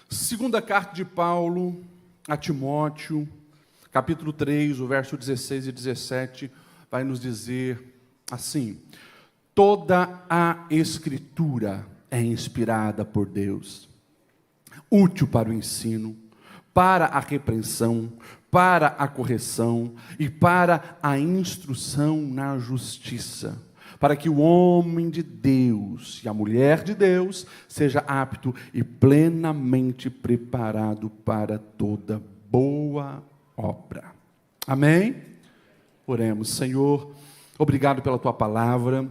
Segunda carta de Paulo a Timóteo, capítulo 3, o verso 16 e 17, vai nos dizer assim: toda a Escritura é inspirada por Deus, útil para o ensino, para a repreensão, para a correção e para a instrução na justiça, para que o homem de Deus e a mulher de Deus seja apto e plenamente preparado para toda boa obra. Amém? Oremos. Senhor, obrigado pela Tua palavra,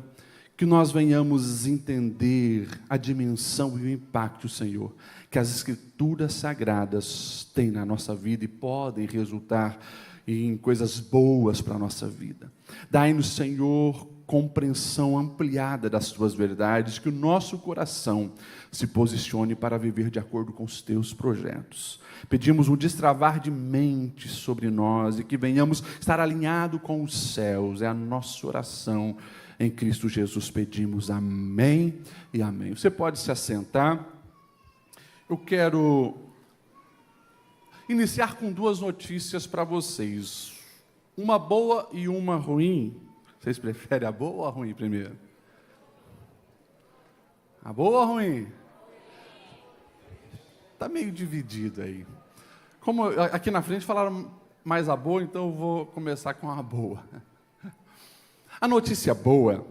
que nós venhamos entender a dimensão e o impacto, Senhor, que as Escrituras Sagradas têm na nossa vida e podem resultar em coisas boas para a nossa vida. Dai-nos, Senhor, compreensão ampliada das Tuas verdades, que o nosso coração se posicione para viver de acordo com os Teus projetos. Pedimos um destravar de mente sobre nós e que venhamos estar alinhados com os céus. É a nossa oração. Em Cristo Jesus pedimos amém e amém. Você pode se assentar. Eu quero iniciar com duas notícias para vocês. Uma boa e uma ruim. Vocês preferem a boa ou a ruim primeiro? A boa ou a ruim? Está meio dividido aí. Como aqui na frente falaram mais a boa, então eu vou começar com a boa. A notícia boa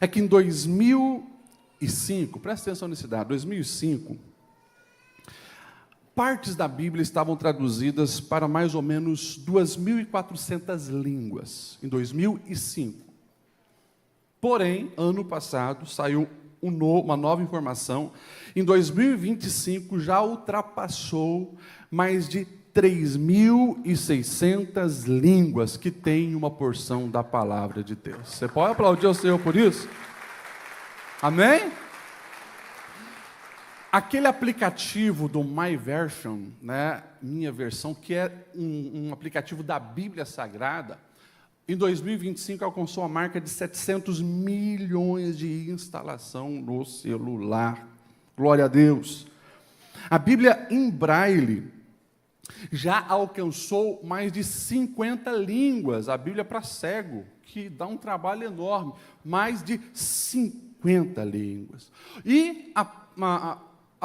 é que em 2005, presta atenção nesse dado, 2005, partes da Bíblia estavam traduzidas para mais ou menos 2.400 línguas, em 2005. Porém, ano passado, saiu uma nova informação, em 2025 já ultrapassou mais de 3.600 línguas que têm uma porção da palavra de Deus. Você pode aplaudir ao Senhor por isso? Amém? Aquele aplicativo do MyVersion, né, minha versão, que é um aplicativo da Bíblia Sagrada, em 2025 alcançou a marca de 700 milhões de instalação no celular. Glória a Deus. A Bíblia em Braille já alcançou mais de 50 línguas, a Bíblia para cego, que dá um trabalho enorme, mais de 50 línguas. E a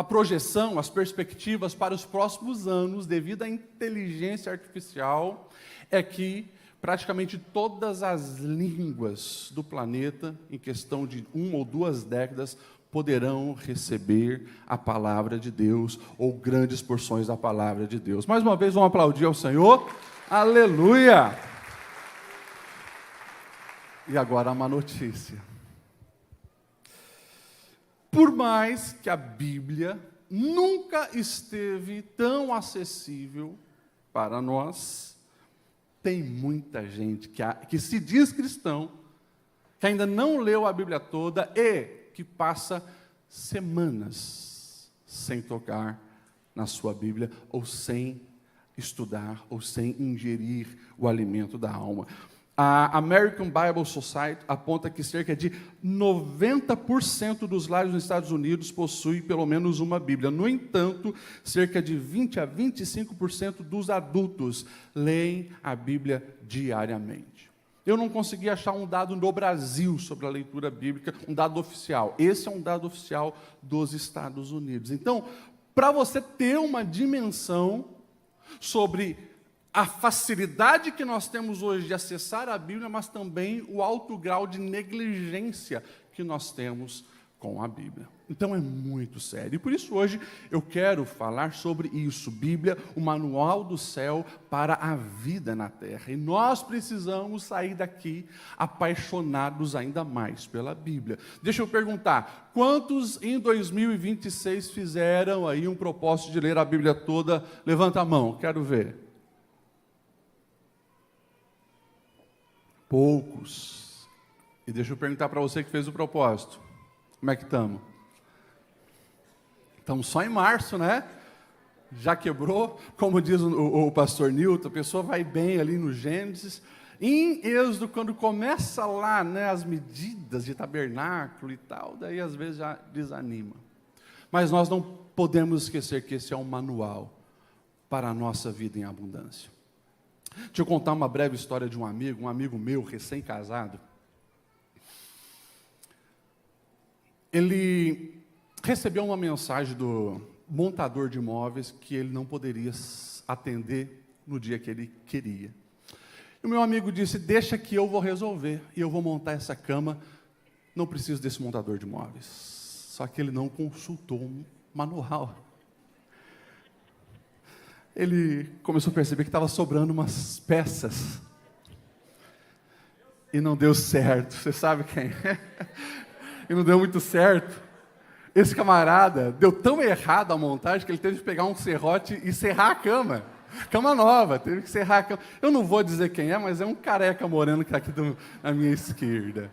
projeção, as perspectivas para os próximos anos, devido à inteligência artificial, é que praticamente todas as línguas do planeta, em questão de 1 ou 2 décadas, poderão receber a palavra de Deus, ou grandes porções da palavra de Deus. Mais uma vez, vamos aplaudir ao Senhor. Aleluia! E agora uma notícia. Por mais que a Bíblia nunca esteve tão acessível para nós, tem muita gente que se diz cristão, que ainda não leu a Bíblia toda e que passa semanas sem tocar na sua Bíblia, ou sem estudar, ou sem ingerir o alimento da alma. A American Bible Society aponta que cerca de 90% dos lares nos Estados Unidos possuem pelo menos uma Bíblia. No entanto, cerca de 20 a 25% dos adultos leem a Bíblia diariamente. Eu não consegui achar um dado no Brasil sobre a leitura bíblica, um dado oficial. Esse é um dado oficial dos Estados Unidos. Então, para você ter uma dimensão sobre a facilidade que nós temos hoje de acessar a Bíblia, mas também o alto grau de negligência que nós temos com a Bíblia. Então é muito sério. E por isso hoje eu quero falar sobre isso. Bíblia, o manual do céu para a vida na terra. E nós precisamos sair daqui apaixonados ainda mais pela Bíblia. Deixa eu perguntar, quantos em 2026 fizeram aí um propósito de ler a Bíblia toda? Levanta a mão, quero ver. Poucos. E deixa eu perguntar para você que fez o propósito. Como é que estamos? Estamos só em março, né? Já quebrou, como diz o pastor Newton, a pessoa vai bem ali no Gênesis. Em Êxodo, quando começa lá, né, as medidas de tabernáculo e tal, daí às vezes já desanima. Mas nós não podemos esquecer que esse é um manual para a nossa vida em abundância. Deixa eu contar uma breve história de um amigo meu, recém-casado. Ele recebeu uma mensagem do montador de imóveis que ele não poderia atender no dia que ele queria. E o meu amigo disse, deixa que eu vou resolver, e eu vou montar essa cama, não preciso desse montador de imóveis. Só que ele não consultou um manual. Ele começou a perceber que estava sobrando umas peças. E não deu certo. Você sabe quem é? E não deu muito certo. Esse camarada deu tão errado a montagem que ele teve que pegar um serrote e serrar a cama. Cama nova, teve que serrar a cama. Eu não vou dizer quem é, mas é um careca moreno que está aqui à minha esquerda.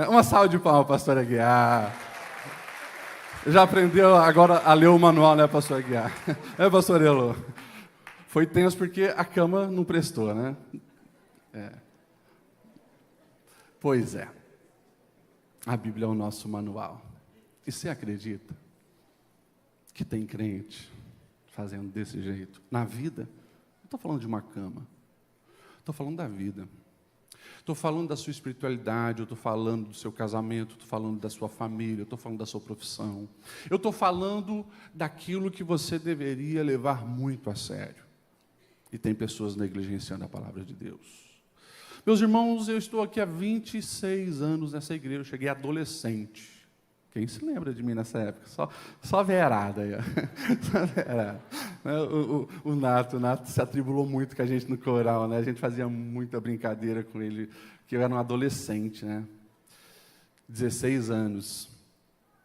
Uma salva de palmas, pastor Aguiar. Já aprendeu agora a ler o manual, né, pastor Aguiar? É, pastor Elô? Foi tenso porque a cama não prestou, né? Pois é. A Bíblia é o nosso manual. E você acredita que tem crente fazendo desse jeito? Na vida, não estou falando de uma cama. Estou falando da vida. Estou falando da sua espiritualidade, eu estou falando do seu casamento, estou falando da sua família, eu estou falando da sua profissão. Eu estou falando daquilo que você deveria levar muito a sério. E tem pessoas negligenciando a palavra de Deus. Meus irmãos, eu estou aqui há 26 anos nessa igreja, eu cheguei adolescente. Quem se lembra de mim nessa época? Só verada aí. Só verada. O Nato se atribulou muito com a gente no coral, né? A gente fazia muita brincadeira com ele, que eu era um adolescente, né? 16 anos.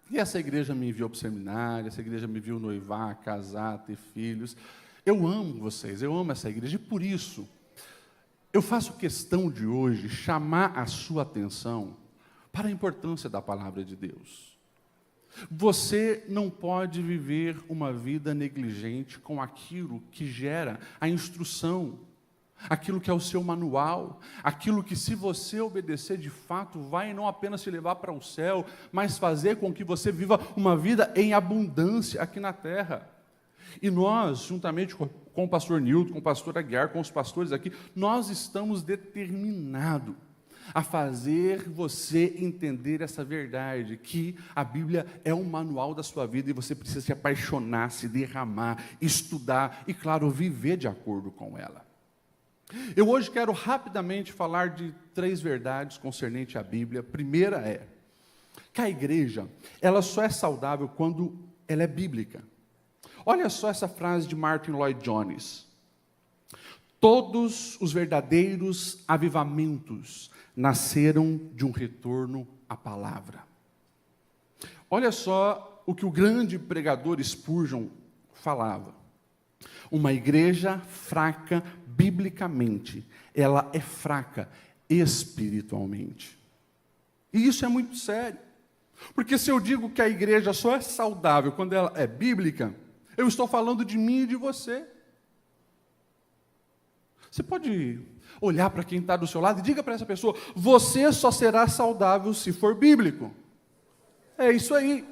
E essa igreja me enviou para o seminário, essa igreja me viu noivar, casar, ter filhos. Eu amo vocês, eu amo essa igreja, e por isso, eu faço questão de hoje chamar a sua atenção para a importância da palavra de Deus. Você não pode viver uma vida negligente com aquilo que gera a instrução, aquilo que é o seu manual, aquilo que, se você obedecer de fato, vai não apenas te levar para o céu, mas fazer com que você viva uma vida em abundância aqui na terra. E nós, juntamente com o pastor Nilton, com o pastor Aguiar, com os pastores aqui, nós estamos determinados a fazer você entender essa verdade, que a Bíblia é um manual da sua vida e você precisa se apaixonar, se derramar, estudar e, claro, viver de acordo com ela. Eu hoje quero rapidamente falar de 3 verdades concernentes à Bíblia. A primeira é que a igreja, ela só é saudável quando ela é bíblica. Olha só essa frase de Martin Lloyd Jones. Todos os verdadeiros avivamentos nasceram de um retorno à palavra. Olha só o que o grande pregador Spurgeon falava. Uma igreja fraca biblicamente, ela é fraca espiritualmente. E isso é muito sério. Porque se eu digo que a igreja só é saudável quando ela é bíblica, eu estou falando de mim e de você. Você pode olhar para quem está do seu lado e diga para essa pessoa, você só será saudável se for bíblico. É isso aí.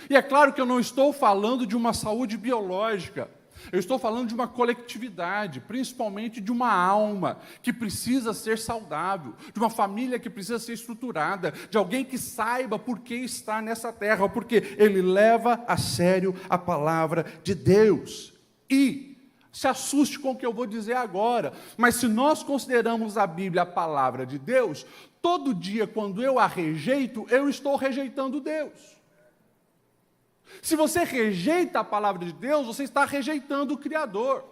E é claro que eu não estou falando de uma saúde biológica. Eu estou falando de uma coletividade, principalmente de uma alma que precisa ser saudável, de uma família que precisa ser estruturada, de alguém que saiba por que está nessa terra, porque ele leva a sério a palavra de Deus. E se assuste com o que eu vou dizer agora, mas se nós consideramos a Bíblia a palavra de Deus, todo dia quando eu a rejeito, eu estou rejeitando Deus. Se você rejeita a palavra de Deus, você está rejeitando o Criador.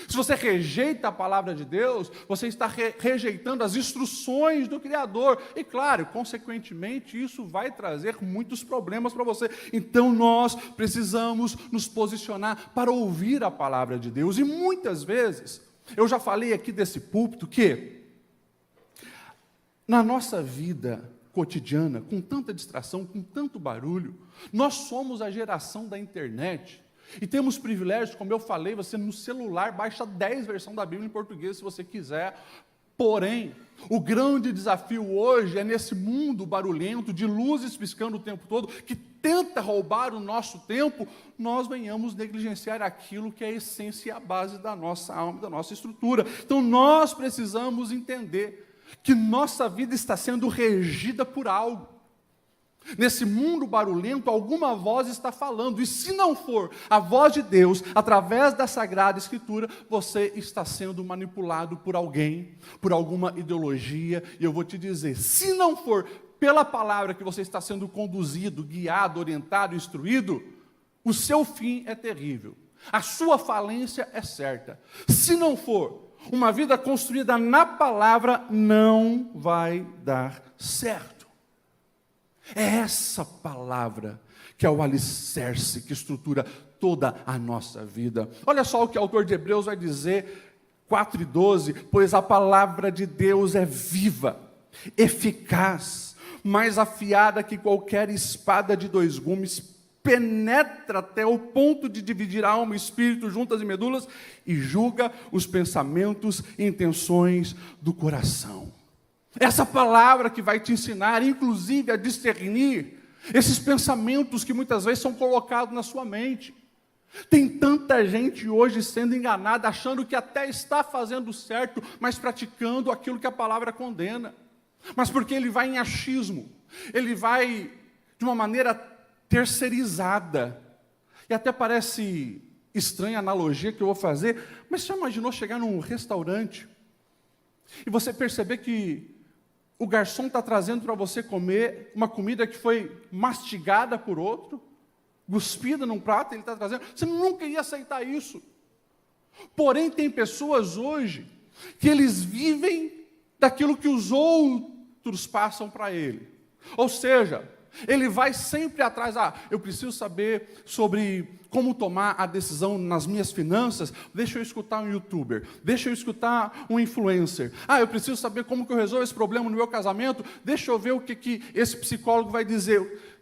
Se você rejeita a palavra de Deus, você está rejeitando as instruções do Criador. E claro, consequentemente, isso vai trazer muitos problemas para você. Então nós precisamos nos posicionar para ouvir a palavra de Deus. E muitas vezes, eu já falei aqui desse púlpito que, na nossa vida cotidiana, com tanta distração, com tanto barulho, nós somos a geração da internet. E temos privilégios, como eu falei, você no celular baixa 10 versões da Bíblia em português, se você quiser, Porém, o grande desafio hoje é nesse mundo barulhento, de luzes piscando o tempo todo, que tenta roubar o nosso tempo, nós venhamos negligenciar aquilo que é a essência e a base da nossa alma, da nossa estrutura. Então nós precisamos entender que nossa vida está sendo regida por algo. Nesse mundo barulhento, alguma voz está falando, e se não for a voz de Deus, através da Sagrada Escritura, você está sendo manipulado por alguém, por alguma ideologia, e eu vou te dizer, se não for pela palavra que você está sendo conduzido, guiado, orientado, instruído, o seu fim é terrível, a sua falência é certa. Se não for uma vida construída na palavra, não vai dar certo. É essa palavra que é o alicerce, que estrutura toda a nossa vida. Olha só o que o autor de Hebreus vai dizer, 4:12, pois a palavra de Deus é viva, eficaz, mais afiada que qualquer espada de 2 gumes, penetra até o ponto de dividir alma e espírito, juntas e medulas, e julga os pensamentos e intenções do coração. Essa palavra que vai te ensinar, inclusive, a discernir esses pensamentos que muitas vezes são colocados na sua mente. Tem tanta gente hoje sendo enganada, achando que até está fazendo certo, mas praticando aquilo que a palavra condena. Mas porque ele vai em achismo, ele vai de uma maneira terceirizada. E até parece estranha a analogia que eu vou fazer, mas você já imaginou chegar num restaurante e você perceber que o garçom está trazendo para você comer uma comida que foi mastigada por outro, cuspida num prato, ele está trazendo, você nunca ia aceitar isso. Porém, tem pessoas hoje que eles vivem daquilo que os outros passam para ele. Ou seja, ele vai sempre atrás, eu preciso saber sobre como tomar a decisão nas minhas finanças, deixa eu escutar um youtuber, deixa eu escutar um influencer. Eu preciso saber como que eu resolvo esse problema no meu casamento, deixa eu ver o que esse psicólogo vai dizer.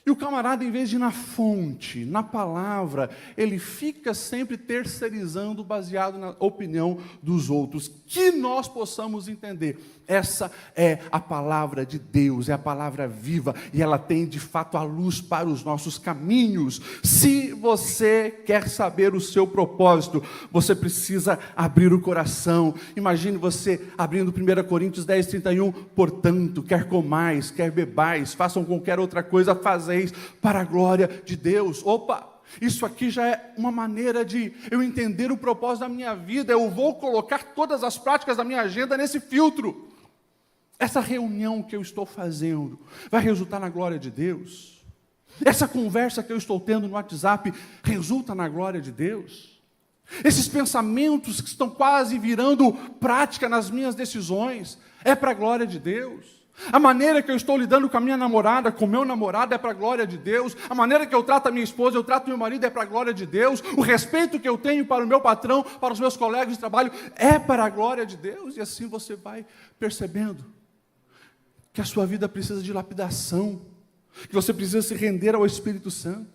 E o camarada, em vez de ir na fonte, na palavra, ele fica sempre terceirizando, baseado na opinião dos outros. Que nós possamos entender, essa é a palavra de Deus, é a palavra viva, e ela tem de fato a luz para os nossos caminhos. Se você quer saber o seu propósito, você precisa abrir o coração. Imagine você abrindo 1 Coríntios 10:31, portanto, quer comais, quer bebais, façam qualquer outra coisa, fazeis para a glória de Deus. Opa! Isso aqui já é uma maneira de eu entender o propósito da minha vida. Eu vou colocar todas as práticas da minha agenda nesse filtro. Essa reunião que eu estou fazendo vai resultar na glória de Deus? Essa conversa que eu estou tendo no WhatsApp resulta na glória de Deus? Esses pensamentos que estão quase virando prática nas minhas decisões, é para a glória de Deus? A maneira que eu estou lidando com a minha namorada, com o meu namorado, é para a glória de Deus. A maneira que eu trato a minha esposa, eu trato meu marido, é para a glória de Deus. O respeito que eu tenho para o meu patrão, para os meus colegas de trabalho, é para a glória de Deus. E assim você vai percebendo que a sua vida precisa de lapidação, que você precisa se render ao Espírito Santo.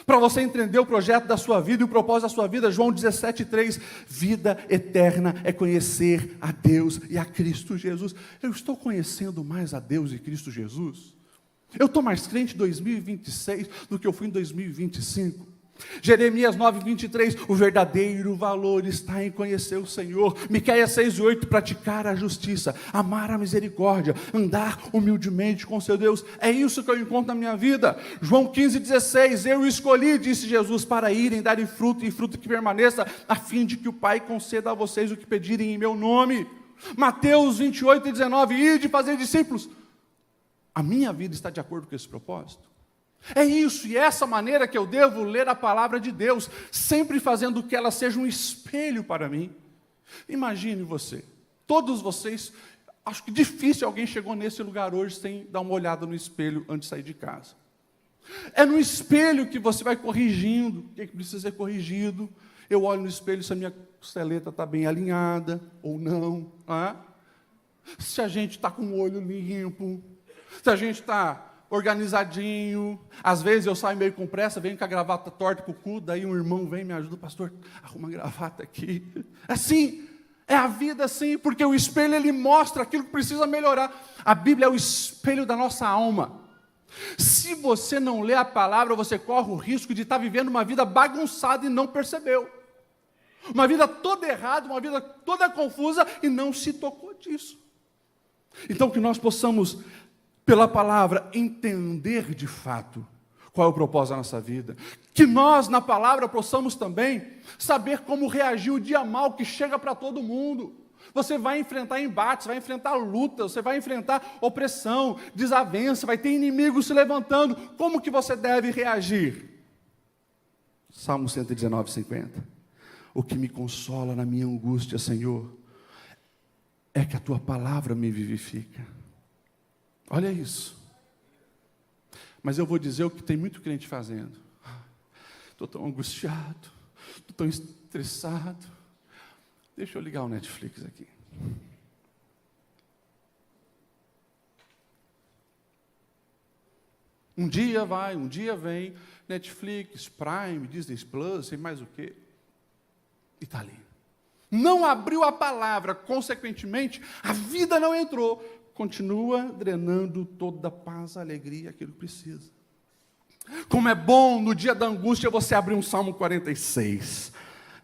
Para você entender o projeto da sua vida e o propósito da sua vida, João 17:3, vida eterna é conhecer a Deus e a Cristo Jesus. Eu estou conhecendo mais a Deus e Cristo Jesus? Eu estou mais crente em 2026 do que eu fui em 2025. Jeremias 9:23, o verdadeiro valor está em conhecer o Senhor. Miqueias 6:8, praticar a justiça, amar a misericórdia, andar humildemente com seu Deus. É isso que eu encontro na minha vida. João 15:16, eu escolhi, disse Jesus, para irem, darem fruto, e fruto que permaneça, a fim de que o Pai conceda a vocês o que pedirem em meu nome. Mateus 28:19, ide fazer discípulos. A minha vida está de acordo com esse propósito? É isso, e essa maneira que eu devo ler a palavra de Deus, sempre fazendo que ela seja um espelho para mim. Imagine você, todos vocês, acho que difícil alguém chegou nesse lugar hoje sem dar uma olhada no espelho antes de sair de casa. É no espelho que você vai corrigindo o que precisa ser corrigido. Eu olho no espelho se a minha costeleta está bem alinhada ou não, se a gente está com o olho limpo, se a gente está organizadinho. Às vezes eu saio meio com pressa, venho com a gravata torta para o cu, daí um irmão vem e me ajuda, pastor, arruma a gravata aqui. Assim, É a vida sim, porque o espelho ele mostra aquilo que precisa melhorar. A Bíblia é o espelho da nossa alma. Se você não lê a palavra, você corre o risco de estar vivendo uma vida bagunçada e não percebeu. Uma vida toda errada, uma vida toda confusa e não se tocou disso. Então que nós possamos, pela palavra, entender de fato qual é o propósito da nossa vida. Que nós, na palavra, possamos também saber como reagir o dia mal que chega para todo mundo. Você vai enfrentar embates, vai enfrentar lutas, você vai enfrentar opressão, desavença, vai ter inimigos se levantando. Como que você deve reagir? Salmo 119, 50. O que me consola na minha angústia, Senhor, é que a Tua palavra me vivifica. Olha isso. Mas eu vou dizer o que tem muito crente fazendo. Estou tão angustiado, estou tão estressado. Deixa eu ligar o Netflix aqui. Um dia vai, um dia vem, Netflix, Prime, Disney Plus, sei mais o quê. E está ali. Não abriu a palavra, consequentemente, a vida não entrou. Continua drenando toda a paz, a alegria, aquilo que precisa. Como é bom no dia da angústia você abrir um Salmo 46.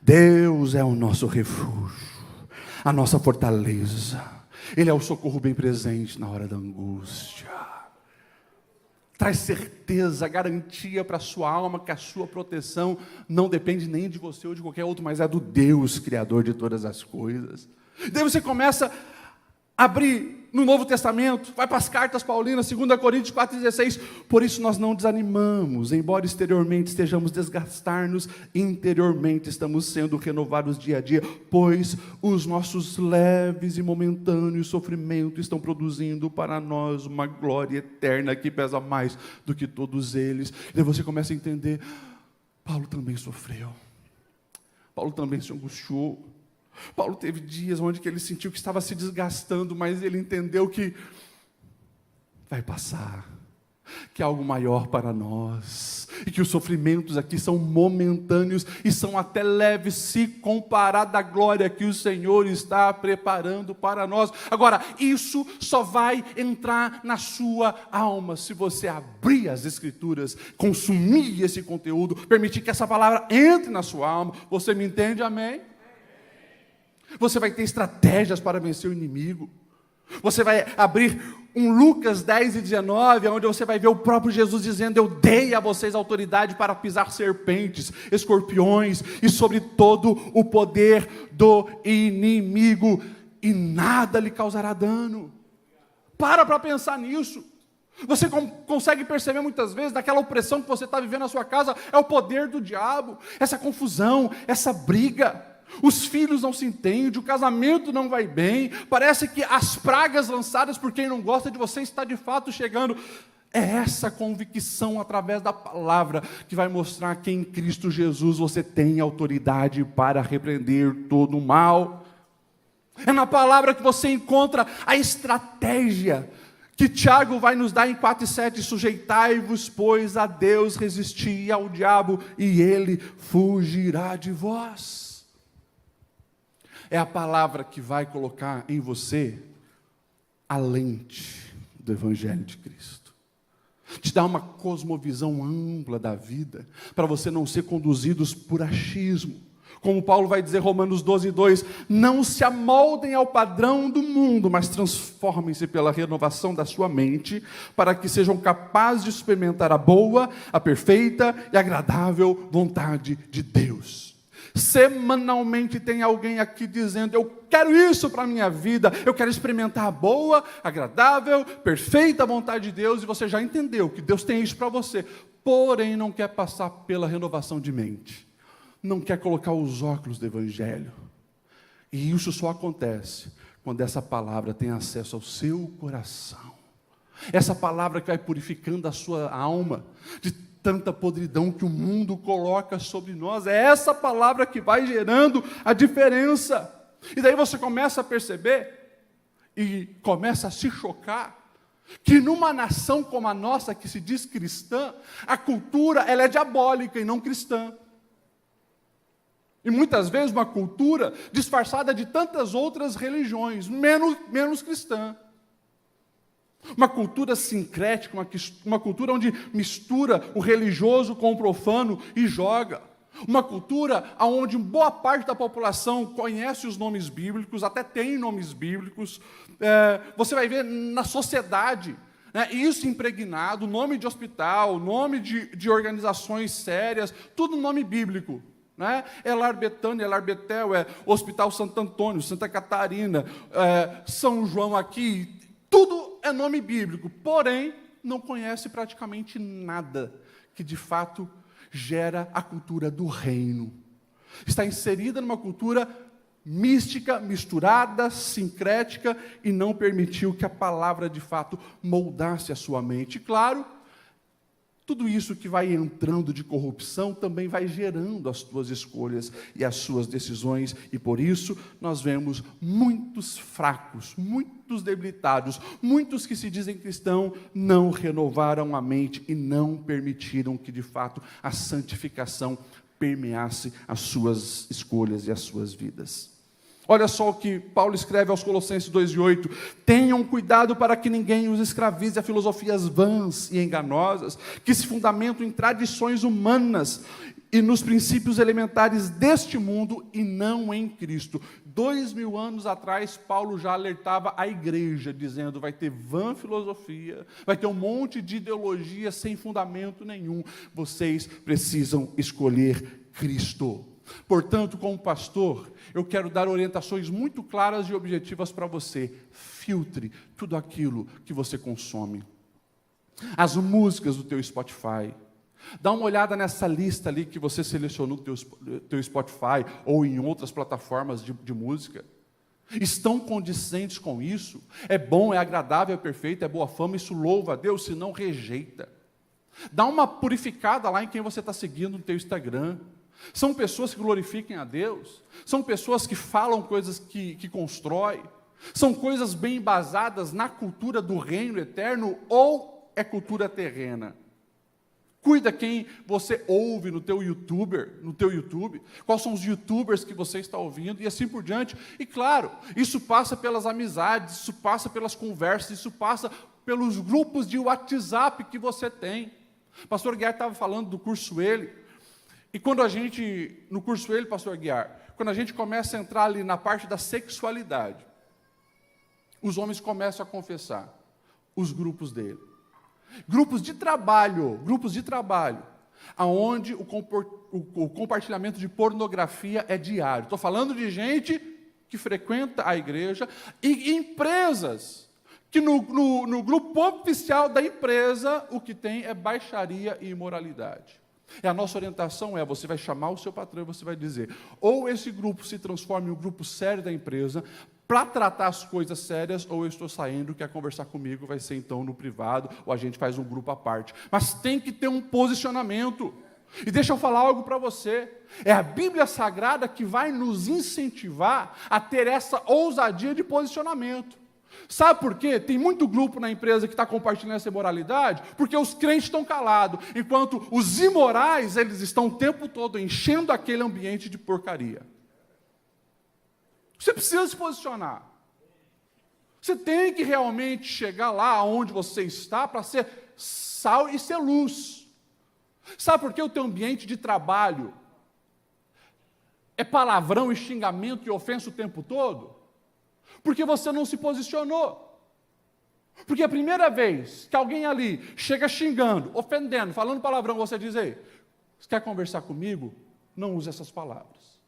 Deus é o nosso refúgio, a nossa fortaleza. Ele é o socorro bem presente na hora da angústia. Traz certeza, garantia para a sua alma que a sua proteção não depende nem de você ou de qualquer outro, mas é do Deus, Criador de todas as coisas. Daí você começa a abrir no Novo Testamento, vai para as cartas paulinas, 2 Coríntios 4,16. Por isso nós não desanimamos, embora exteriormente estejamos desgastar-nos, interiormente estamos sendo renovados dia a dia, pois os nossos leves e momentâneos sofrimentos estão produzindo para nós uma glória eterna que pesa mais do que todos eles. E daí você começa a entender, Paulo também sofreu, Paulo também se angustiou, Paulo teve dias onde ele sentiu que estava se desgastando, mas ele entendeu que vai passar, que há algo maior para nós, e que os sofrimentos aqui são momentâneos e são até leves se comparado à glória que o Senhor está preparando para nós. Agora, isso só vai entrar na sua alma se você abrir as Escrituras, consumir esse conteúdo, permitir que essa palavra entre na sua alma. Você me entende? Amém? Você vai ter estratégias para vencer o inimigo. Você vai abrir um Lucas 10:19, onde você vai ver o próprio Jesus dizendo: eu dei a vocês autoridade para pisar serpentes, escorpiões e sobre todo o poder do inimigo, e nada lhe causará dano. Para pensar nisso. Você consegue perceber muitas vezes, daquela opressão que você está vivendo na sua casa, é o poder do diabo, essa confusão, essa briga. Os filhos não se entendem, o casamento não vai bem, parece que as pragas lançadas por quem não gosta de você está de fato chegando. É essa convicção através da palavra que vai mostrar que em Cristo Jesus você tem autoridade para repreender todo o mal. É na palavra que você encontra a estratégia que Tiago vai nos dar em 4:7, sujeitai-vos, pois, a Deus, resisti ao diabo, e ele fugirá de vós. É a palavra que vai colocar em você a lente do Evangelho de Cristo. Te dá uma cosmovisão ampla da vida, para você não ser conduzidos por achismo. Como Paulo vai dizer em Romanos 12:2, não se amoldem ao padrão do mundo, mas transformem-se pela renovação da sua mente, para que sejam capazes de experimentar a boa, a perfeita e agradável vontade de Deus. Semanalmente tem alguém aqui dizendo: eu quero isso para a minha vida, eu quero experimentar a boa, agradável, perfeita vontade de Deus, e você já entendeu que Deus tem isso para você, porém não quer passar pela renovação de mente, não quer colocar os óculos do Evangelho, e isso só acontece quando essa palavra tem acesso ao seu coração, essa palavra que vai purificando a sua alma de tanta podridão que o mundo coloca sobre nós. É essa palavra que vai gerando a diferença. E daí você começa a perceber e começa a se chocar que numa nação como a nossa, que se diz cristã, a cultura ela é diabólica e não cristã. E muitas vezes uma cultura disfarçada de tantas outras religiões, menos cristã. Uma cultura sincrética, uma cultura onde mistura o religioso com o profano e joga. Uma cultura onde boa parte da população conhece os nomes bíblicos, até tem nomes bíblicos. Você vai ver na sociedade, né, isso impregnado, nome de hospital, nome de organizações sérias, tudo nome bíblico. Né? É Lar Betânia, é Lar Betel, é Hospital Santo Antônio, Santa Catarina, São João aqui, tudo é nome bíblico, porém, não conhece praticamente nada que, de fato, gera a cultura do reino. Está inserida numa cultura mística, misturada, sincrética, e não permitiu que a palavra, de fato, moldasse a sua mente. Claro, tudo isso que vai entrando de corrupção também vai gerando as tuas escolhas e as suas decisões, e por isso nós vemos muitos fracos, muitos debilitados, muitos que se dizem cristãos, não renovaram a mente e não permitiram que de fato a santificação permeasse as suas escolhas e as suas vidas. Olha só o que Paulo escreve aos Colossenses 2:8. Tenham cuidado para que ninguém os escravize a filosofias vãs e enganosas, que se fundamentam em tradições humanas e nos princípios elementares deste mundo e não em Cristo. 2000 anos atrás, Paulo já alertava a igreja, dizendo, vai ter vã filosofia, vai ter um monte de ideologia sem fundamento nenhum. Vocês precisam escolher Cristo. Portanto, como pastor, eu quero dar orientações muito claras e objetivas para você. Filtre tudo aquilo que você consome. As músicas do teu Spotify. Dá uma olhada nessa lista ali que você selecionou no teu Spotify ou em outras plataformas de música. Estão condizentes com isso? É bom, é agradável, é perfeito, é boa fama, isso louva a Deus, se não rejeita. Dá uma purificada lá em quem você está seguindo no teu Instagram. São pessoas que glorificam a Deus, são pessoas que falam coisas que constroem, são coisas bem embasadas na cultura do reino eterno ou é cultura terrena? Cuida quem você ouve no teu YouTube, quais são os youtubers que você está ouvindo e assim por diante. E claro, isso passa pelas amizades, isso passa pelas conversas, isso passa pelos grupos de WhatsApp que você tem. O pastor Guiar estava falando do curso Ele. E quando no curso Ele, pastor Guiar, quando a gente começa a entrar ali na parte da sexualidade, os homens começam a confessar os grupos dele. Grupos de trabalho, aonde o compartilhamento de pornografia é diário. Estou falando de gente que frequenta a igreja e empresas, que no grupo oficial da empresa, o que tem é baixaria e imoralidade. E a nossa orientação você vai chamar o seu patrão e você vai dizer, ou esse grupo se transforma em um grupo sério da empresa, para tratar as coisas sérias, ou eu estou saindo, quer conversar comigo, vai ser então no privado, ou a gente faz um grupo à parte. Mas tem que ter um posicionamento. E deixa eu falar algo para você, é a Bíblia Sagrada que vai nos incentivar a ter essa ousadia de posicionamento. Sabe por quê? Tem muito grupo na empresa que está compartilhando essa imoralidade, porque os crentes estão calados, enquanto os imorais, eles estão o tempo todo enchendo aquele ambiente de porcaria. Você precisa se posicionar. Você tem que realmente chegar lá onde você está para ser sal e ser luz. Sabe por que o teu ambiente de trabalho é palavrão e xingamento e ofensa o tempo todo? Porque você não se posicionou. Porque a primeira vez que alguém ali chega xingando, ofendendo, falando palavrão, você diz, ei, você quer conversar comigo? Não use essas palavras.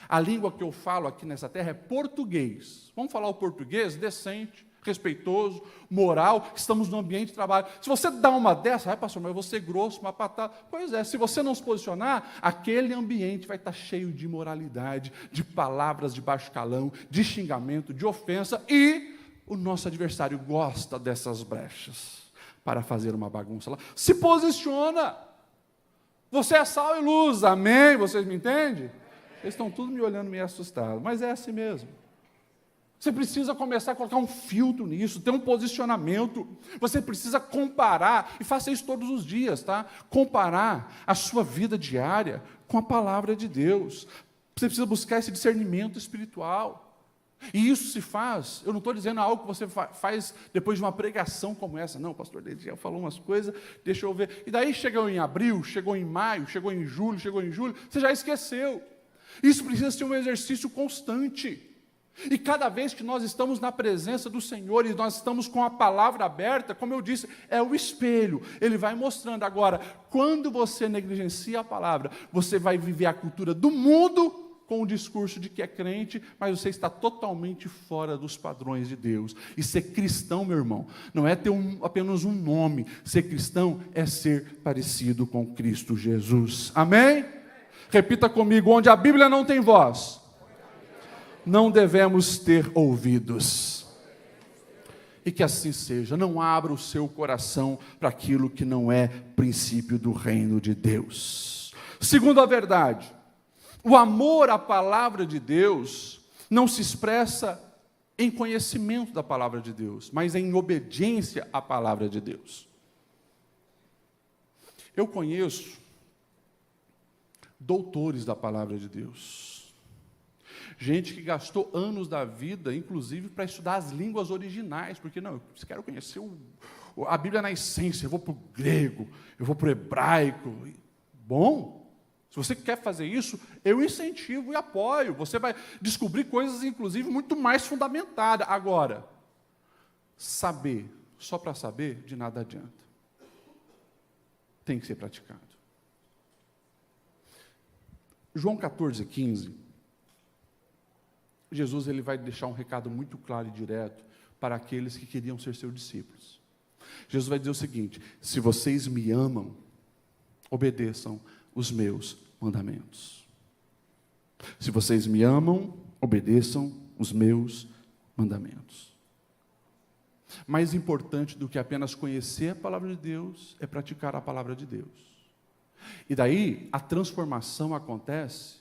A língua que eu falo aqui nessa terra é português. Vamos falar o português decente, respeitoso, moral, estamos no ambiente de trabalho. Se você dá uma dessa, pastor, mas eu vou ser grosso, uma patada. Pois é, se você não se posicionar, aquele ambiente vai estar cheio de imoralidade, de palavras de baixo calão, de xingamento, de ofensa, e o nosso adversário gosta dessas brechas para fazer uma bagunça lá. Se posiciona. Você é sal e luz, amém? Vocês me entendem? Eles estão todos me olhando meio assustados, mas é assim mesmo. Você precisa começar a colocar um filtro nisso, ter um posicionamento. Você precisa comparar, e faça isso todos os dias, tá? Comparar a sua vida diária com a palavra de Deus. Você precisa buscar esse discernimento espiritual. E isso se faz, eu não estou dizendo algo que você faz depois de uma pregação como essa. Não, o pastor Dediel falou umas coisas, deixa eu ver. E daí chegou em abril, chegou em maio, chegou em julho, você já esqueceu. Isso precisa ser um exercício constante. E cada vez que nós estamos na presença do Senhor e nós estamos com a palavra aberta, como eu disse, é o espelho. Ele vai mostrando. Agora, quando você negligencia a palavra, você vai viver a cultura do mundo com o discurso de que é crente, mas você está totalmente fora dos padrões de Deus. E ser cristão, meu irmão, não é ter apenas um nome. Ser cristão é ser parecido com Cristo Jesus. Amém? Repita comigo: onde a Bíblia não tem voz, não devemos ter ouvidos. E que assim seja. Não abra o seu coração para aquilo que não é princípio do reino de Deus. Segundo a verdade, o amor à palavra de Deus não se expressa em conhecimento da palavra de Deus, mas em obediência à palavra de Deus. Eu conheço doutores da palavra de Deus, gente que gastou anos da vida, inclusive, para estudar as línguas originais, porque não, eu quero conhecer a Bíblia na essência, eu vou para o grego, eu vou para o hebraico. Bom, se você quer fazer isso, eu incentivo e apoio. Você vai descobrir coisas, inclusive, muito mais fundamentadas. Agora, saber, só para saber, de nada adianta. Tem que ser praticado. João 14:15, Jesus ele vai deixar um recado muito claro e direto para aqueles que queriam ser seus discípulos. Jesus vai dizer o seguinte: se vocês me amam, obedeçam os meus mandamentos. Se vocês me amam, obedeçam os meus mandamentos. Mais importante do que apenas conhecer a palavra de Deus é praticar a palavra de Deus. E daí a transformação acontece,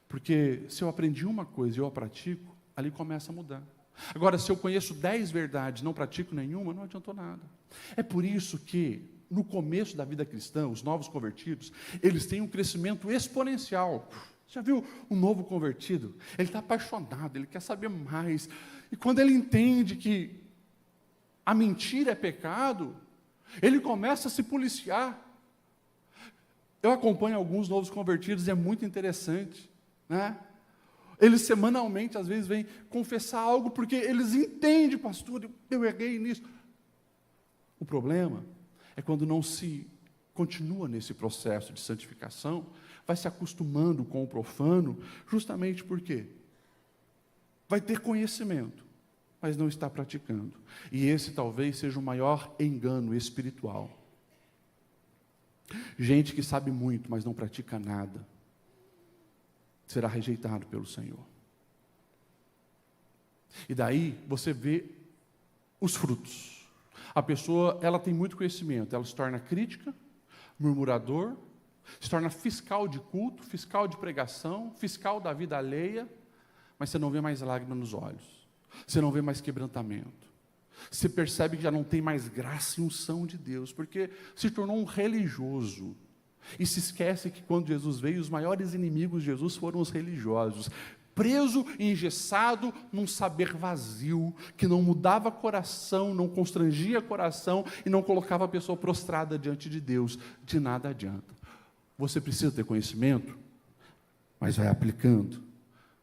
porque se eu aprendi uma coisa e eu a pratico, ali começa a mudar. Agora, se eu conheço 10 verdades e não pratico nenhuma, não adiantou nada. É por isso que, no começo da vida cristã, os novos convertidos, eles têm um crescimento exponencial. Já viu um novo convertido? Ele está apaixonado, ele quer saber mais. E quando ele entende que a mentira é pecado, ele começa a se policiar. Eu acompanho alguns novos convertidos e é muito interessante, né? Eles semanalmente, às vezes, vêm confessar algo, porque eles entendem, pastor, eu errei nisso. O problema é quando não se continua nesse processo de santificação, vai se acostumando com o profano, justamente porque vai ter conhecimento, mas não está praticando. E esse talvez seja o maior engano espiritual. Gente que sabe muito, mas não pratica nada, será rejeitado pelo Senhor. E daí você vê os frutos. A pessoa, ela tem muito conhecimento, ela se torna crítica, murmurador, se torna fiscal de culto, fiscal de pregação, fiscal da vida alheia, mas você não vê mais lágrima nos olhos, você não vê mais quebrantamento. Você percebe que já não tem mais graça e unção de Deus, porque se tornou um religioso. E se esquece que quando Jesus veio, os maiores inimigos de Jesus foram os religiosos. Preso e engessado num saber vazio, que não mudava coração, não constrangia coração e não colocava a pessoa prostrada diante de Deus. De nada adianta. Você precisa ter conhecimento, mas vai aplicando,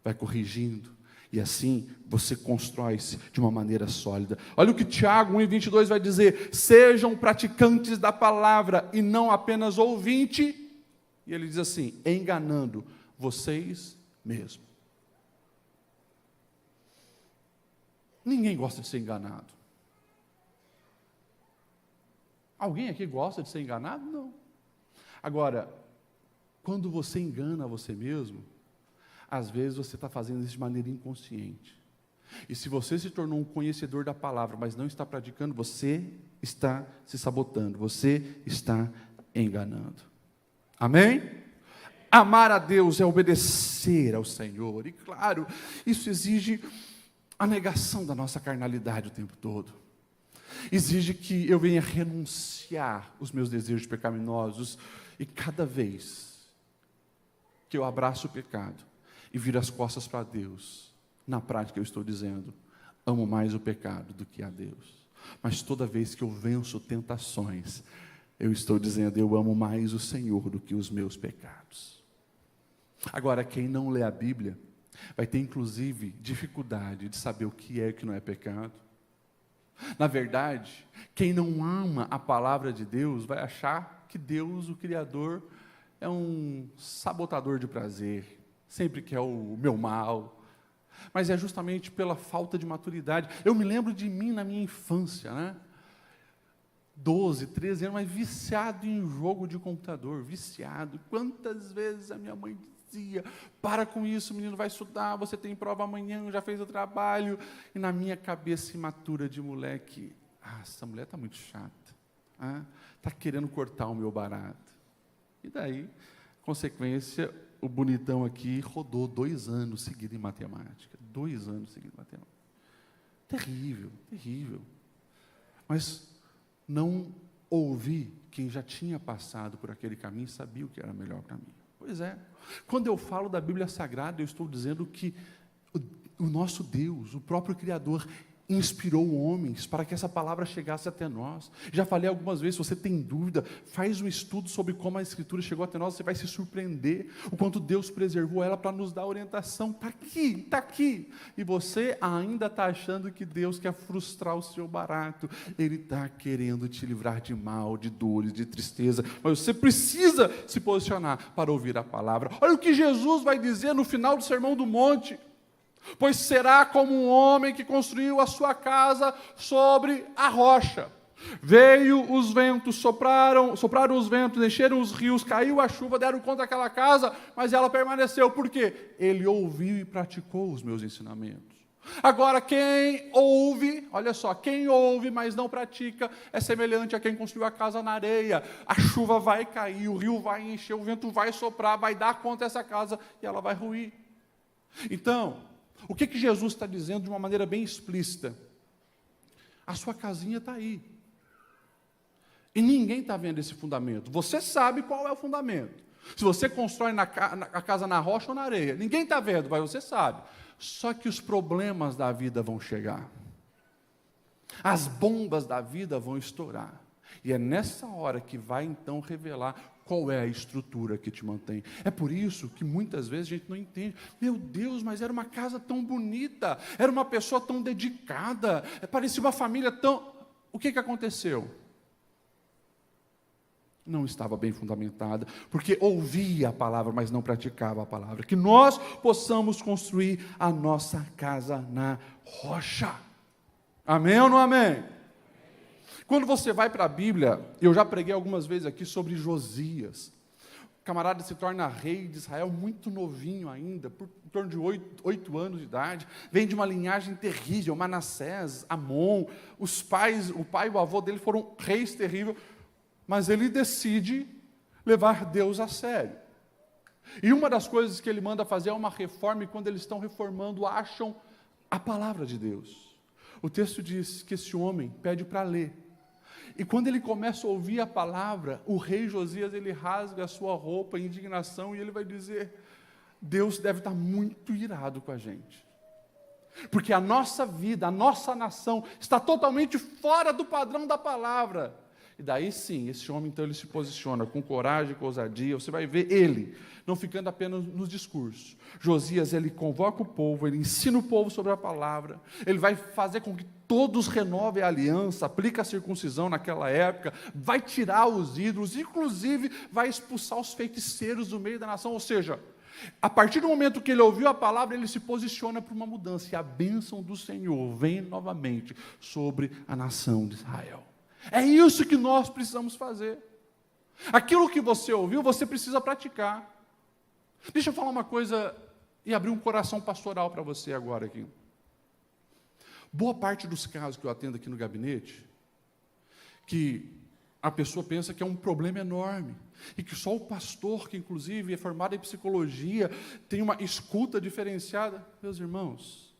vai corrigindo. E assim você constrói-se de uma maneira sólida. Olha o que Tiago 1:22 vai dizer: sejam praticantes da palavra e não apenas ouvintes. E ele diz assim: enganando vocês mesmos. Ninguém gosta de ser enganado. Alguém aqui gosta de ser enganado? Não. Agora, quando você engana você mesmo, às vezes você está fazendo isso de maneira inconsciente. E se você se tornou um conhecedor da palavra, mas não está praticando, você está se sabotando, você está enganando. Amém? Amar a Deus é obedecer ao Senhor. E claro, isso exige a negação da nossa carnalidade o tempo todo. Exige que eu venha renunciar os meus desejos pecaminosos. E cada vez que eu abraço o pecado, e viro as costas para Deus, na prática eu estou dizendo, amo mais o pecado do que a Deus. Mas toda vez que eu venço tentações, eu estou dizendo, eu amo mais o Senhor do que os meus pecados. Agora, quem não lê a Bíblia, vai ter inclusive dificuldade de saber o que é e o que não é pecado. Na verdade, quem não ama a palavra de Deus, vai achar que Deus, o Criador, é um sabotador de prazer, sempre quer o meu mal. Mas é justamente pela falta de maturidade. Eu me lembro de mim na minha infância, né? 12, 13 anos, mas viciado em jogo de computador, viciado. Quantas vezes a minha mãe dizia, para com isso, menino, vai estudar, você tem prova amanhã, já fez o trabalho. E na minha cabeça imatura de moleque, essa mulher está muito chata, está querendo cortar o meu barato. E daí, consequência, o bonitão aqui rodou 2 anos seguidos em matemática. 2 anos seguidos em matemática. Terrível, terrível. Mas não ouvi quem já tinha passado por aquele caminho e sabia o que era melhor para mim. Pois é. Quando eu falo da Bíblia Sagrada, eu estou dizendo que o nosso Deus, o próprio Criador, inspirou homens para que essa palavra chegasse até nós. Já falei algumas vezes, se você tem dúvida, faz um estudo sobre como a Escritura chegou até nós, você vai se surpreender, o quanto Deus preservou ela para nos dar orientação. Está aqui, está aqui. E você ainda está achando que Deus quer frustrar o seu barato. Ele está querendo te livrar de mal, de dores, de tristeza, mas você precisa se posicionar para ouvir a palavra. Olha o que Jesus vai dizer no final do Sermão do Monte. Pois será como um homem que construiu a sua casa sobre a rocha. Veio os ventos, sopraram os ventos, encheram os rios, caiu a chuva, deram contra aquela casa, mas ela permaneceu. Por quê? Ele ouviu e praticou os meus ensinamentos. Agora, quem ouve, olha só, quem ouve, mas não pratica, é semelhante a quem construiu a casa na areia. A chuva vai cair, o rio vai encher, o vento vai soprar, vai dar contra essa casa e ela vai ruir. Então, o que Jesus está dizendo de uma maneira bem explícita? A sua casinha está aí. E ninguém está vendo esse fundamento. Você sabe qual é o fundamento. Se você constrói a casa na rocha ou na areia, ninguém está vendo, mas você sabe. Só que os problemas da vida vão chegar. As bombas da vida vão estourar. E é nessa hora que vai então revelar qual é a estrutura que te mantém. É por isso que muitas vezes a gente não entende. Meu Deus, mas era uma casa tão bonita, era uma pessoa tão dedicada, parecia uma família tão... O que aconteceu? Não estava bem fundamentada, porque ouvia a palavra, mas não praticava a palavra. Que nós possamos construir a nossa casa na rocha. Amém ou não amém? Quando você vai para a Bíblia, eu já preguei algumas vezes aqui sobre Josias. O camarada se torna rei de Israel muito novinho ainda, por em torno de 8 anos de idade. Vem de uma linhagem terrível, Manassés, Amon. O pai e o avô dele foram reis terríveis, mas ele decide levar Deus a sério. E uma das coisas que ele manda fazer é uma reforma, e quando eles estão reformando, acham a palavra de Deus. O texto diz que esse homem pede para ler. E quando ele começa a ouvir a palavra, o rei Josias, ele rasga a sua roupa em indignação e ele vai dizer, Deus deve estar muito irado com a gente. Porque a nossa vida, a nossa nação, está totalmente fora do padrão da palavra. E daí sim, esse homem então ele se posiciona com coragem, com ousadia. Você vai ver ele, não ficando apenas nos discursos. Josias, ele convoca o povo, ele ensina o povo sobre a palavra, ele vai fazer com que todos renovem a aliança, aplica a circuncisão naquela época, vai tirar os ídolos, inclusive vai expulsar os feiticeiros do meio da nação. Ou seja, a partir do momento que ele ouviu a palavra, ele se posiciona para uma mudança, e a bênção do Senhor vem novamente sobre a nação de Israel. É isso que nós precisamos fazer. Aquilo que você ouviu, você precisa praticar. Deixa eu falar uma coisa e abrir um coração pastoral para você agora aqui. Boa parte dos casos que eu atendo aqui no gabinete, que a pessoa pensa que é um problema enorme, e que só o pastor, que inclusive é formado em psicologia, tem uma escuta diferenciada. Meus irmãos,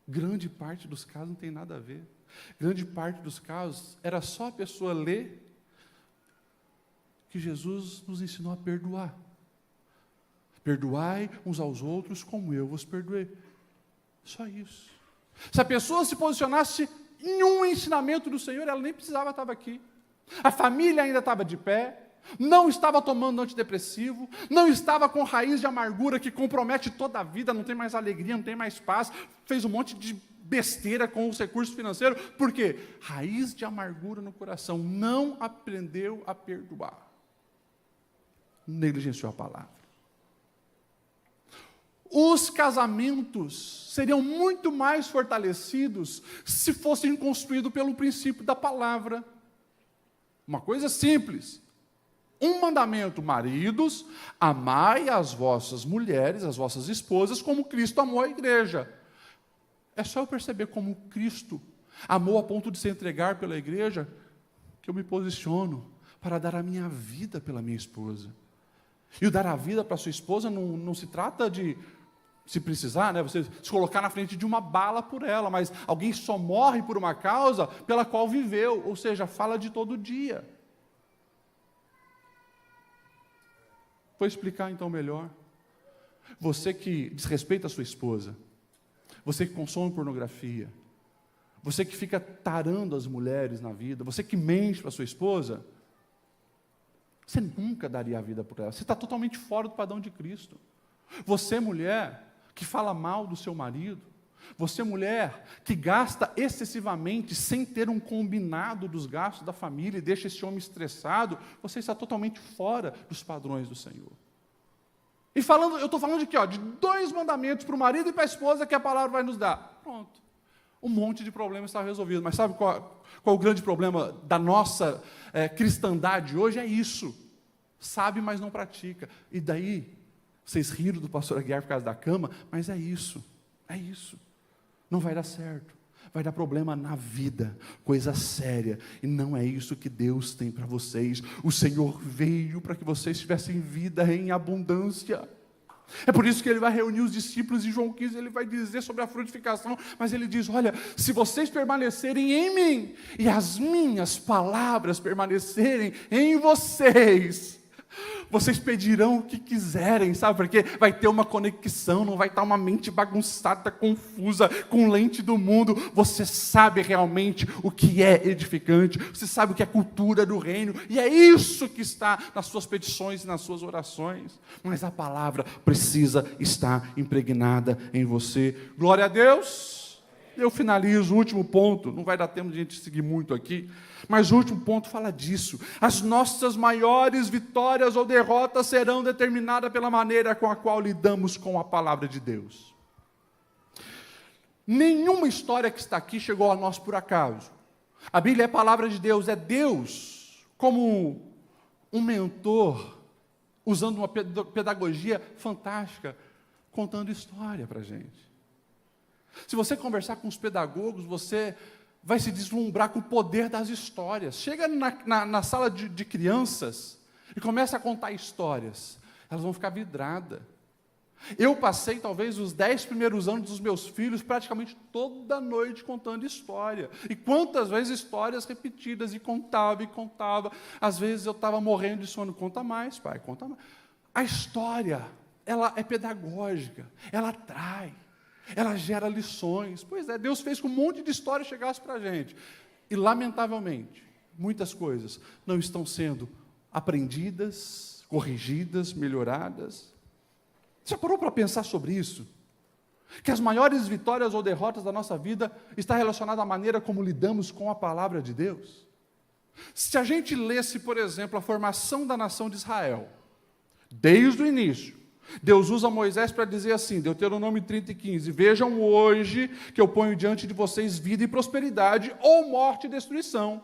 grande parte dos casos não tem nada a ver. Grande parte dos casos era só a pessoa ler que Jesus nos ensinou a perdoar. Perdoai uns aos outros como eu vos perdoei. Só isso. Se a pessoa se posicionasse em um ensinamento do Senhor, ela nem precisava estar aqui. A família ainda estava de pé, não estava tomando antidepressivo, não estava com raiz de amargura que compromete toda a vida, não tem mais alegria, não tem mais paz, fez um monte de besteira com os recursos financeiros. Por quê? Raiz de amargura no coração, não aprendeu a perdoar. Negligenciou a palavra. Os casamentos seriam muito mais fortalecidos se fossem construídos pelo princípio da palavra. Uma coisa simples. Um mandamento: maridos, amai as vossas mulheres, as vossas esposas, como Cristo amou a igreja. É só eu perceber como Cristo amou a ponto de se entregar pela igreja, que eu me posiciono para dar a minha vida pela minha esposa. E o dar a vida para a sua esposa não se trata de, se precisar, você se colocar na frente de uma bala por ela, mas alguém só morre por uma causa pela qual viveu, ou seja, fala de todo dia. Vou explicar então melhor. Você que desrespeita a sua esposa, você que consome pornografia, você que fica tarando as mulheres na vida, você que mente para a sua esposa, você nunca daria a vida por ela. Você está totalmente fora do padrão de Cristo. Você, mulher, que fala mal do seu marido, você, mulher, que gasta excessivamente sem ter um combinado dos gastos da família e deixa esse homem estressado, você está totalmente fora dos padrões do Senhor. E eu estou falando de quê? De 2 mandamentos para o marido e para a esposa que a palavra vai nos dar. Pronto. Um monte de problemas está resolvido. Mas sabe qual o grande problema da nossa cristandade hoje? É isso. Sabe, mas não pratica. E daí, vocês riram do pastor Aguiar por causa da cama, mas é isso. É isso. Não vai dar certo. Vai dar problema na vida, coisa séria. E não é isso que Deus tem para vocês. O Senhor veio para que vocês tivessem vida em abundância. É por isso que Ele vai reunir os discípulos em João 15, Ele vai dizer sobre a frutificação, mas Ele diz: olha, se vocês permanecerem em mim, e as minhas palavras permanecerem em vocês pedirão o que quiserem, sabe? Porque vai ter uma conexão, não vai estar uma mente bagunçada, confusa, com lente do mundo. Você sabe realmente o que é edificante, você sabe o que é cultura do reino, e é isso que está nas suas petições e nas suas orações. Mas a palavra precisa estar impregnada em você. Glória a Deus! Eu finalizo o último ponto, não vai dar tempo de a gente seguir muito aqui, mas o último ponto fala disso. As nossas maiores vitórias ou derrotas serão determinadas pela maneira com a qual lidamos com a palavra de Deus. Nenhuma história que está aqui chegou a nós por acaso. A Bíblia é a palavra de Deus, é Deus como um mentor, usando uma pedagogia fantástica, contando história para a gente. Se você conversar com os pedagogos, você vai se deslumbrar com o poder das histórias. Chega na sala de crianças e começa a contar histórias. Elas vão ficar vidradas. Eu passei talvez os 10 primeiros anos dos meus filhos praticamente toda noite contando história. E quantas vezes histórias repetidas, e contava. Às vezes eu estava morrendo de sono. Conta mais, pai, conta mais. A história, ela é pedagógica, ela atrai. Ela gera lições. Pois é, Deus fez com um monte de história chegasse para a gente. E, lamentavelmente, muitas coisas não estão sendo aprendidas, corrigidas, melhoradas. Já parou para pensar sobre isso? Que as maiores vitórias ou derrotas da nossa vida estão relacionadas à maneira como lidamos com a palavra de Deus? Se a gente lesse, por exemplo, a formação da nação de Israel, desde o início, Deus usa Moisés para dizer assim, Deuteronômio 30:15, vejam hoje que eu ponho diante de vocês vida e prosperidade, ou morte e destruição.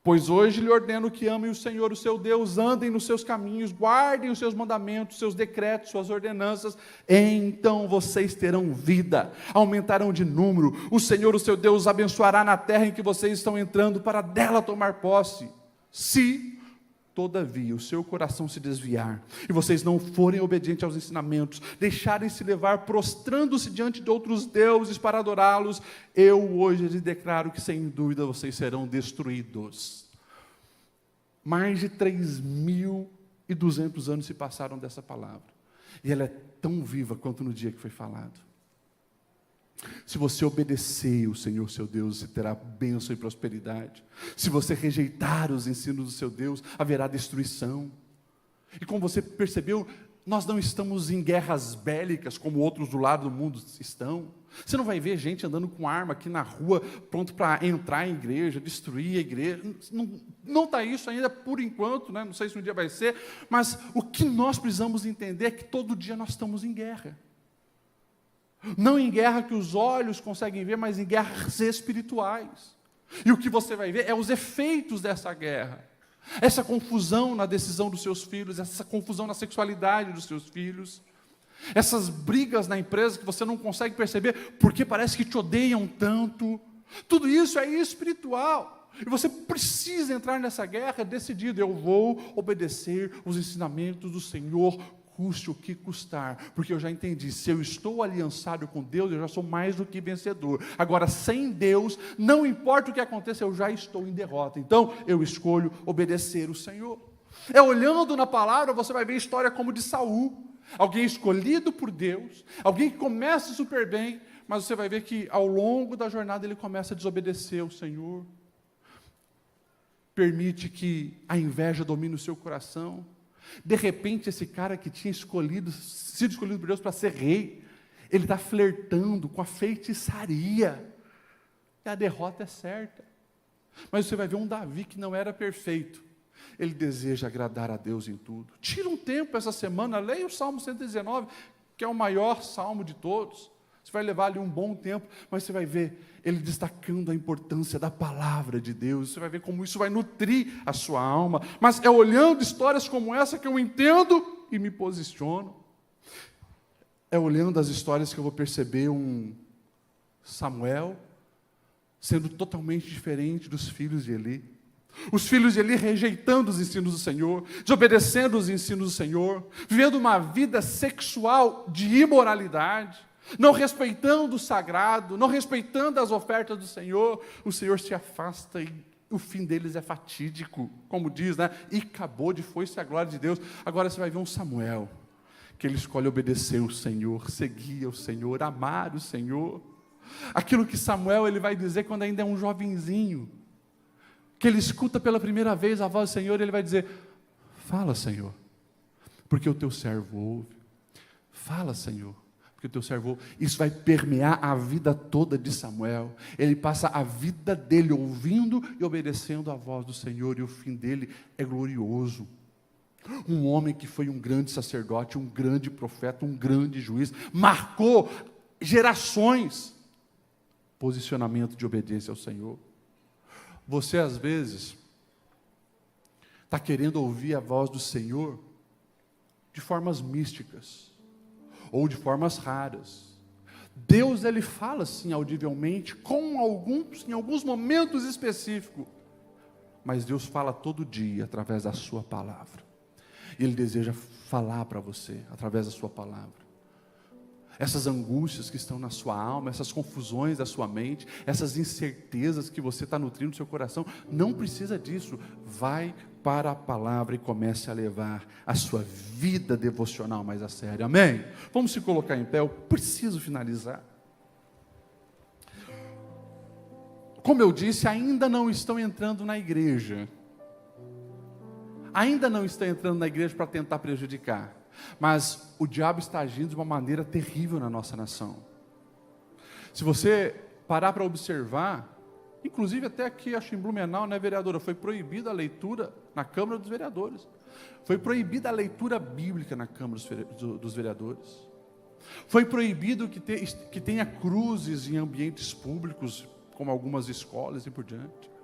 Pois hoje lhe ordeno que amem o Senhor, o seu Deus, andem nos seus caminhos, guardem os seus mandamentos, seus decretos, suas ordenanças, então vocês terão vida, aumentarão de número, o Senhor, o seu Deus, abençoará na terra em que vocês estão entrando para dela tomar posse. Se todavia o seu coração se desviar, e vocês não forem obedientes aos ensinamentos, deixarem-se levar, prostrando-se diante de outros deuses para adorá-los, eu hoje lhes declaro que sem dúvida vocês serão destruídos. Mais de 3.200 anos se passaram dessa palavra. E ela é tão viva quanto no dia que foi falado. Se você obedecer o Senhor seu Deus, você terá bênção e prosperidade. Se você rejeitar os ensinos do seu Deus, haverá destruição. E como você percebeu, nós não estamos em guerras bélicas como outros do lado do mundo estão. Você não vai ver gente andando com arma aqui na rua, pronto para entrar em igreja, destruir a igreja. Não está isso ainda por enquanto, né? Não sei se um dia vai ser, mas o que nós precisamos entender é que todo dia nós estamos em guerra. Não em guerra que os olhos conseguem ver, mas em guerras espirituais. E o que você vai ver é os efeitos dessa guerra. Essa confusão na decisão dos seus filhos, essa confusão na sexualidade dos seus filhos, essas brigas na empresa que você não consegue perceber porque parece que te odeiam tanto. Tudo isso é espiritual. E você precisa entrar nessa guerra decidido. Eu vou obedecer os ensinamentos do Senhor, custe o que custar, porque eu já entendi, se eu estou aliançado com Deus, eu já sou mais do que vencedor. Agora, sem Deus, não importa o que aconteça, eu já estou em derrota. Então, eu escolho obedecer o Senhor. Olhando na palavra, você vai ver história como de Saul, alguém escolhido por Deus, alguém que começa super bem, mas você vai ver que ao longo da jornada ele começa a desobedecer ao Senhor, permite que a inveja domine o seu coração. De repente, esse cara que tinha sido escolhido por Deus para ser rei, ele está flertando com a feitiçaria, e a derrota é certa. Mas você vai ver um Davi que não era perfeito, ele deseja agradar a Deus em tudo. Tira um tempo essa semana, leia o Salmo 119, que é o maior salmo de todos. Você vai levar ali um bom tempo, mas você vai ver ele destacando a importância da palavra de Deus. Você vai ver como isso vai nutrir a sua alma. Mas é olhando histórias como essa que eu entendo e me posiciono. É olhando as histórias que eu vou perceber um Samuel sendo totalmente diferente dos filhos de Eli. Os filhos de Eli rejeitando os ensinos do Senhor, desobedecendo os ensinos do Senhor, vivendo uma vida sexual de imoralidade, não respeitando o sagrado, não respeitando as ofertas do Senhor. O Senhor se afasta e o fim deles é fatídico, como diz, né? E acabou de foi-se a glória de Deus. Agora você vai ver um Samuel, que ele escolhe obedecer o Senhor, seguir o Senhor, amar o Senhor. Aquilo que Samuel ele vai dizer quando ainda é um jovenzinho, que ele escuta pela primeira vez a voz do Senhor, ele vai dizer: fala, Senhor, porque o teu servo ouve. Fala, Senhor, porque o teu servo ouve. Isso vai permear a vida toda de Samuel. Ele passa a vida dele ouvindo e obedecendo a voz do Senhor, e o fim dele é glorioso. Um homem que foi um grande sacerdote, um grande profeta, um grande juiz, marcou gerações. Posicionamento de obediência ao Senhor. Você, às vezes, está querendo ouvir a voz do Senhor de formas místicas, ou de formas raras. Deus, ele fala assim audivelmente, em alguns momentos específicos, mas Deus fala todo dia através da sua palavra. E Ele deseja falar para você através da sua palavra. Essas angústias que estão na sua alma, essas confusões da sua mente, essas incertezas que você está nutrindo no seu coração, não precisa disso. Vai para a palavra e comece a levar a sua vida devocional mais a sério. Amém? Vamos se colocar em pé, eu preciso finalizar. Como eu disse, ainda não estão entrando na igreja. Ainda não estão entrando na igreja para tentar prejudicar. Mas o diabo está agindo de uma maneira terrível na nossa nação. Se você parar para observar, inclusive até aqui, acho em Blumenau, né, vereadora, foi proibida a leitura na Câmara dos Vereadores. Foi proibida a leitura bíblica na Câmara dos Vereadores. Foi proibido que tenha cruzes em ambientes públicos, como algumas escolas e por diante.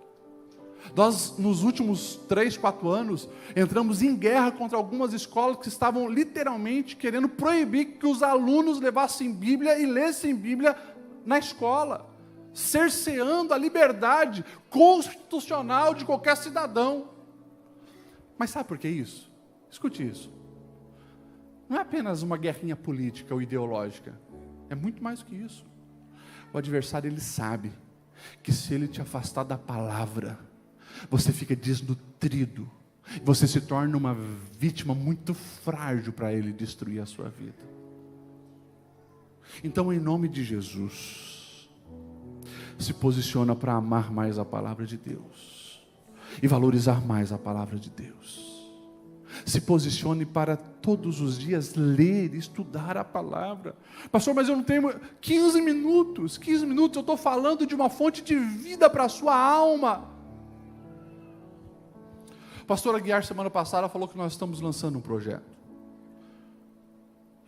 Nós, nos últimos 3, 4 anos, entramos em guerra contra algumas escolas que estavam literalmente querendo proibir que os alunos levassem Bíblia e lessem Bíblia na escola, cerceando a liberdade constitucional de qualquer cidadão. Mas sabe por que isso? Escute isso. Não é apenas uma guerrinha política ou ideológica, é muito mais do que isso. O adversário, ele sabe que se ele te afastar da palavra, você fica desnutrido, Você se torna uma vítima muito frágil para ele destruir a sua vida. Então, em nome de Jesus, se posiciona para amar mais a palavra de Deus e valorizar mais a palavra de Deus. Se posicione para todos os dias ler, estudar a palavra. Pastor, mas eu não tenho 15 minutos, eu estou falando de uma fonte de vida para a sua alma. Pastor Aguiar, semana passada, falou que nós estamos lançando um projeto.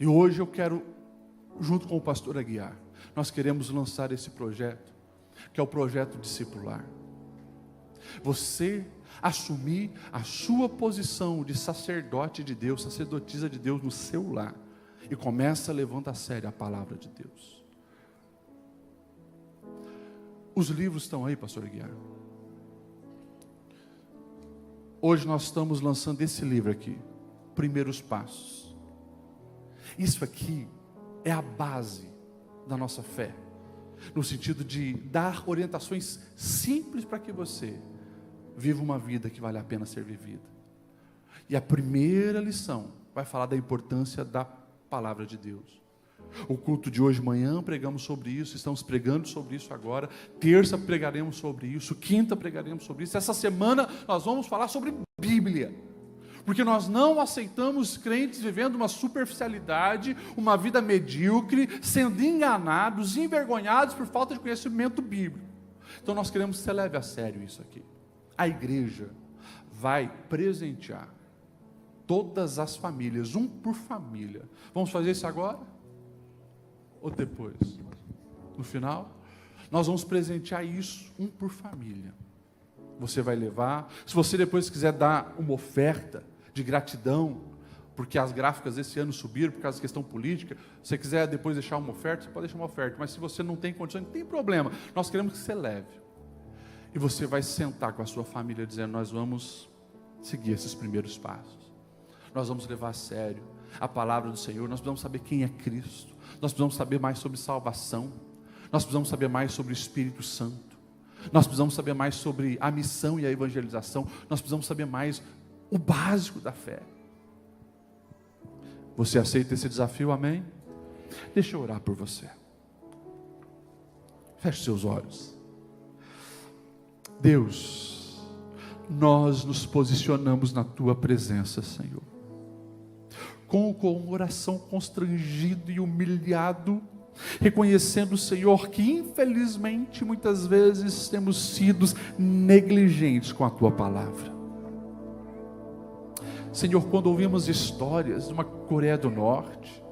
E hoje eu quero, junto com o pastor Aguiar, nós queremos lançar esse projeto, que é o projeto discipular. Você assumir a sua posição de sacerdote de Deus, sacerdotisa de Deus no seu lar, e começa a levar a sério a palavra de Deus. Os livros estão aí, pastor Aguiar. Hoje nós estamos lançando esse livro aqui, Primeiros Passos. Isso aqui é a base da nossa fé, no sentido de dar orientações simples para que você viva uma vida que vale a pena ser vivida. E a primeira lição vai falar da importância da palavra de Deus. O culto de hoje de manhã pregamos sobre isso, estamos pregando sobre isso agora. Terça pregaremos sobre isso, quinta pregaremos sobre isso. Essa semana nós vamos falar sobre Bíblia. Porque nós não aceitamos crentes vivendo uma superficialidade, uma vida medíocre, sendo enganados, envergonhados por falta de conhecimento bíblico. Então nós queremos que você leve a sério isso aqui. A igreja vai presentear todas as famílias, um por família. Vamos fazer isso agora? Ou depois? No final? Nós vamos presentear isso, um por família. Você vai levar. Se você depois quiser dar uma oferta de gratidão, porque as gráficas desse ano subiram por causa da questão política, se você quiser depois deixar uma oferta, você pode deixar uma oferta. Mas se você não tem condições, não tem problema. Nós queremos que você leve. E você vai sentar com a sua família dizendo: nós vamos seguir esses primeiros passos. Nós vamos levar a sério a palavra do Senhor. Nós precisamos saber quem é Cristo. Nós precisamos saber mais sobre salvação. Nós precisamos saber mais sobre o Espírito Santo. Nós precisamos saber mais sobre a missão e a evangelização. Nós precisamos saber mais o básico da fé. Você aceita esse desafio? Amém? Deixa eu orar por você. Feche seus olhos. Deus, nós nos posicionamos na Tua presença, Senhor, com o coração constrangido e humilhado, reconhecendo, Senhor, que infelizmente muitas vezes temos sido negligentes com a Tua palavra. Senhor, quando ouvimos histórias de uma Coreia do Norte,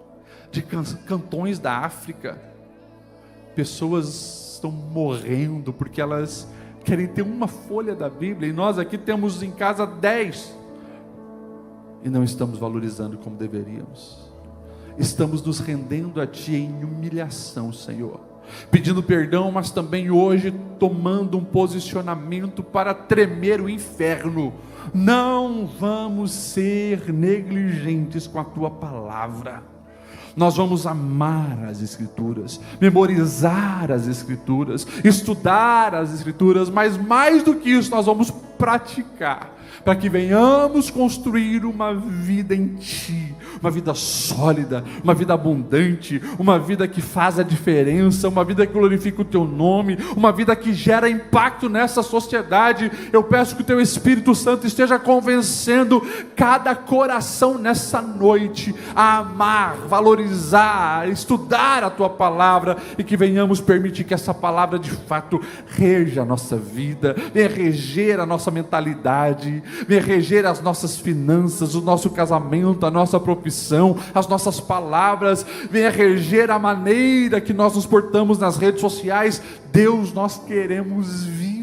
de cantões da África, pessoas estão morrendo porque elas querem ter uma folha da Bíblia, e nós aqui temos em casa 10, e não estamos valorizando como deveríamos. Estamos nos rendendo a Ti em humilhação, Senhor, pedindo perdão, mas também hoje tomando um posicionamento para tremer o inferno. Não vamos ser negligentes com a Tua palavra. Nós vamos amar as Escrituras, memorizar as Escrituras, estudar as Escrituras, mas mais do que isso, nós vamos praticar, para que venhamos construir uma vida em Ti, uma vida sólida, uma vida abundante, uma vida que faz a diferença, uma vida que glorifica o Teu nome, uma vida que gera impacto nessa sociedade. Eu peço que o Teu Espírito Santo esteja convencendo cada coração nessa noite a amar, valorizar, estudar a Tua palavra, e que venhamos permitir que essa palavra de fato reja a nossa vida, venha reger a nossa mentalidade, venha reger as nossas finanças, o nosso casamento, a nossa profissão, as nossas palavras, venha reger a maneira que nós nos portamos nas redes sociais. Deus, nós queremos viver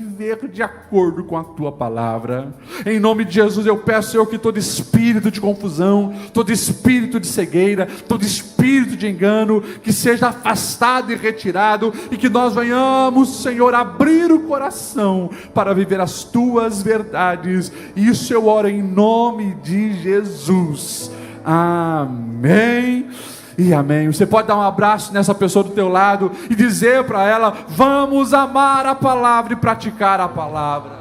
de acordo com a Tua palavra. Em nome de Jesus eu peço, Senhor, que todo espírito de confusão, todo espírito de cegueira, todo espírito de engano, que seja afastado e retirado, e que nós venhamos, Senhor, abrir o coração para viver as Tuas verdades. Isso eu oro em nome de Jesus. Amém e amém. Você pode dar um abraço nessa pessoa do teu lado e dizer para ela: vamos amar a palavra e praticar a palavra.